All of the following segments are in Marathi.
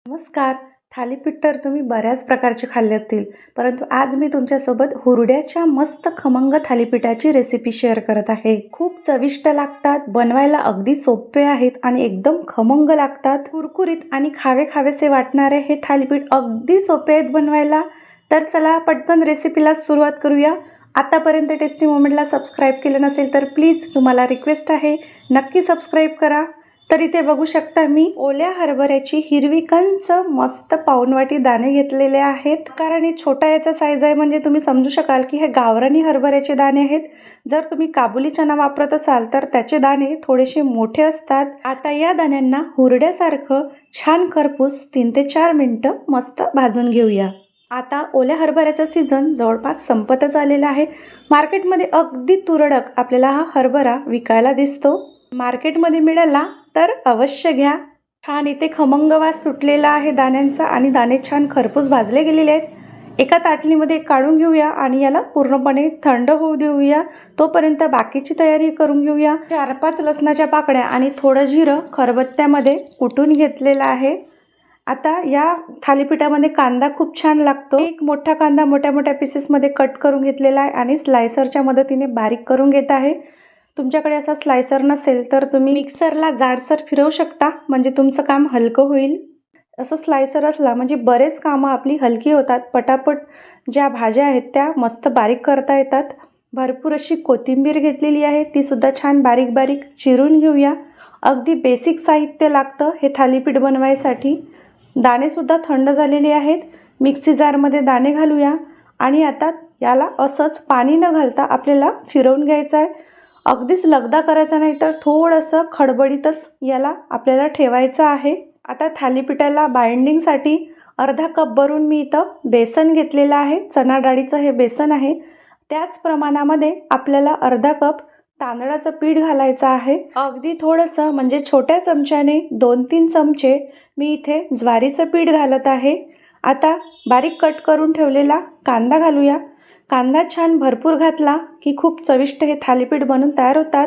नमस्कार. थालीपीठ तर तुम्ही बऱ्याच प्रकारचे खाल्ले असतील, परंतु आज मी तुमच्यासोबत हुरड्याच्या मस्त खमंग थालीपीठाची रेसिपी शेअर करत आहे. खूप चविष्ट लागतात, बनवायला अगदी सोपे आहेत आणि एकदम खमंग लागतात. कुरकुरीत आणि खावेसे वाटणारे हे थालीपीठ अगदी सोपे आहेत बनवायला. तर चला पटकन रेसिपीला सुरुवात करूया. आतापर्यंत टेस्टी मोमेंटला सबस्क्राईब केलं नसेल तर प्लीज तुम्हाला रिक्वेस्ट आहे, नक्की सबस्क्राईब करा. तर इथे बघू शकता मी ओल्या हरभऱ्याची हिरवी कंच मस्त पाऊण वाटी दाणे घेतलेले आहेत. कारण हे छोटा याचा साईज आहे, म्हणजे तुम्ही समजू शकाल की हे गावरानी हरभऱ्याचे दाणे आहेत. जर तुम्ही काबुली चना वापरत असाल तर त्याचे दाणे थोडेसे मोठे असतात. आता या दाण्यांना हुरड्यासारखं छान खरपूस 3 ते 4 मिनिटं मस्त भाजून घेऊया. आता ओल्या हरभऱ्याचा सीझन जवळपास संपतच आलेला आहे. मार्केटमध्ये अगदी तुरळक आपल्याला हा हरभरा विकायला दिसतो. मार्केटमध्ये मिळाला तर अवश्य घ्या. छान इथे खमंग वास सुटलेला आहे दाण्यांचा आणि दाणे छान खरपूस भाजले गेलेले आहेत. एका ताटलीमध्ये काढून घेऊया आणि याला पूर्णपणे थंड होऊ देऊया. तोपर्यंत बाकीची तयारी करून घेऊया. 4-5 लसणाच्या पाकळ्या आणि थोडं जिरं खरबत्त्यामध्ये कुटून घेतलेलं आहे. आता या थालीपीठामध्ये कांदा खूप छान लागतो. एक मोठा कांदा मोठ्या पीसेसमध्ये कट करून घेतलेला आहे आणि स्लायसरच्या मदतीने बारीक करून घेत आहे. तुमच्याकडे असा स्लायसर नसेल तर तुम्ही मिक्सरला जाडसर फिरवू शकता, म्हणजे तुमचं काम हलकं होईल. असं स्लायसर असला म्हणजे बरेच कामं आपली हलकी होतात. पटापट ज्या भाज्या आहेत त्या मस्त बारीक करता येतात. भरपूर अशी कोथिंबीर घेतलेली आहे, तीसुद्धा छान बारीक चिरून घेऊया. अगदी बेसिक साहित्य लागतं हे थालीपीठ बनवायसाठी. दाणेसुद्धा थंड झालेले आहेत. मिक्सी जारमध्ये दाणे घालूया आणि आता याला असंच पाणी न घालता आपल्याला फिरवून घ्यायचं आहे. अगदीच लगदा करायचा नाही, तर थोडंसं खडबडीतच याला आपल्याला ठेवायचं आहे. आता थालीपीठाला बाइंडिंगसाठी अर्धा कप भरून मी इथं बेसन घेतलेलं आहे. चणा डाळीचं हे बेसन आहे. त्याच प्रमाणामध्ये आपल्याला अर्धा कप तांदळाचं पीठ घालायचं आहे. अगदी थोडंसं म्हणजे छोट्या चमच्याने 2-3 चमचे मी इथे ज्वारीचं पीठ घालत आहे. आता बारीक कट करून ठेवलेला कांदा घालूया. कांदा छान भरपूर घातला की खूप चविष्ट हे थालीपीठ बनून तयार होतात.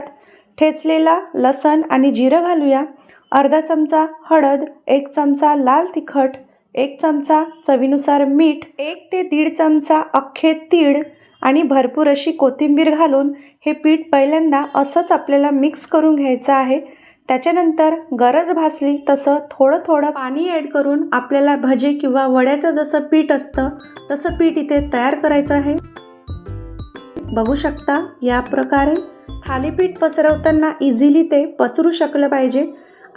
ठेचलेला लसण आणि जिरं घालूया. अर्धा चमचा हळद, 1 चमचा लाल तिखट, 1 चमचा चवीनुसार मीठ, 1 ते 1.5 चमचा अख्खे तीळ आणि भरपूर अशी कोथिंबीर घालून हे पीठ पहिल्यांदा असंच आपल्याला मिक्स करून घ्यायचं आहे. त्याच्यानंतर गरज भासली तसं थोडं पाणी ॲड करून आपल्याला भजे किंवा वड्याचं जसं पीठ असतं तसं पीठ इथे तयार करायचं आहे. बघू शकता या प्रकारे थालीपीठ पसरवताना इझिली ते पसरू शकलं पाहिजे.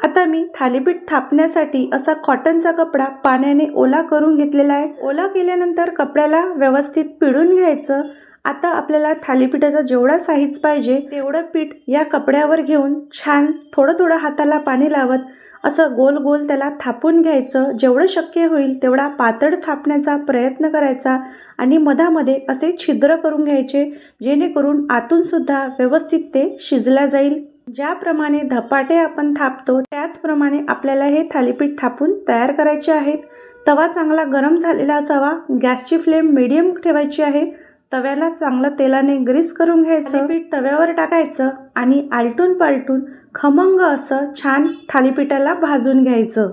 आता मी थालीपीठ थापण्यासाठी असा कॉटनचा कपडा पाण्याने ओला करून घेतलेला आहे. ओला केल्यानंतर कपड्याला व्यवस्थित पिळून घ्यायचं. आता आपल्याला थालीपीठाचा जेवढा साईज पाहिजे तेवढं पीठ या कपड्यावर घेऊन छान थोडं हाताला पाणी लावत असं गोल त्याला थापून घ्यायचं. जेवढं शक्य होईल तेवढा पातळ थापण्याचा प्रयत्न करायचा आणि मधामध्ये असे छिद्र करून घ्यायचे, जेणेकरून आतूनसुद्धा व्यवस्थित ते शिजल्या जाईल. ज्याप्रमाणे धपाटे आपण थापतो त्याचप्रमाणे आपल्याला हे थालीपीठ थापून तयार करायचे आहेत. तवा चांगला गरम झालेला असावा. गॅसची फ्लेम मीडियम ठेवायची आहे. तव्याला चांगलं तेलाने ग्रीस करून घ्यायचं. पीठ तव्यावर टाकायचं आणि आलटून पालटून खमंग असं छान थालीपीठाला भाजून घ्यायचं.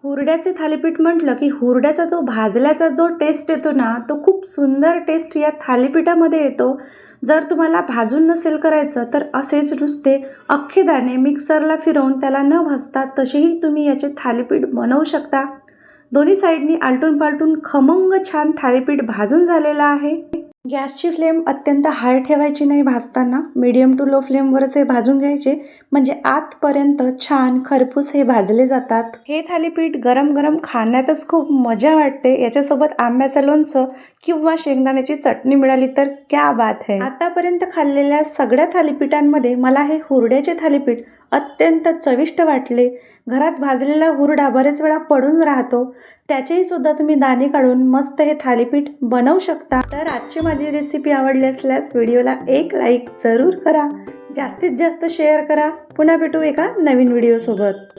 हुरड्याचे थालीपीठ म्हटलं की हुरड्याचा तो भाजल्याचा जो टेस्ट येतो ना, तो खूप सुंदर टेस्ट या थालीपीठामध्ये येतो. जर तुम्हाला भाजून नसेल करायचं तर असेच नुसते अख्खे दाणे मिक्सरला फिरवून त्याला न भाजता तसेही तुम्ही याचे थालीपीठ बनवू शकता. दोन्ही साईडनी आलटून पालटून खमंग छान थालीपीठ भाजून झालेलं आहे. गॅसची फ्लेम अत्यंत हाय ठेवायची नाही भाजताना. मीडियम टू लो फ्लेमवरच हे भाजून घ्यायचे, म्हणजे आतपर्यंत छान खरपूस हे भाजले जातात. हे थालीपीठ गरम खाण्यातच खूप मजा वाटते. याच्यासोबत आंब्याचं लोणचं किंवा शेंगदाण्याची चटणी मिळाली तर क्या बात है. आतापर्यंत खाल्लेल्या सगळ्या थालीपीठांमध्ये मला हे हुरड्याचे थालीपीठ अत्यंत चविष्ट वाटले. घरात भाजलेला हुरडा बरेच वेळा पडून राहतो, त्याचेही सुद्धा तुम्ही दाणे काढून मस्त हे थालीपीठ बनवू शकता. तर आजची माझी रेसिपी आवडली असल्यास व्हिडिओला एक लाईक जरूर करा, जास्तीत जास्त शेअर करा. पुन्हा भेटू एका नवीन व्हिडिओसोबत.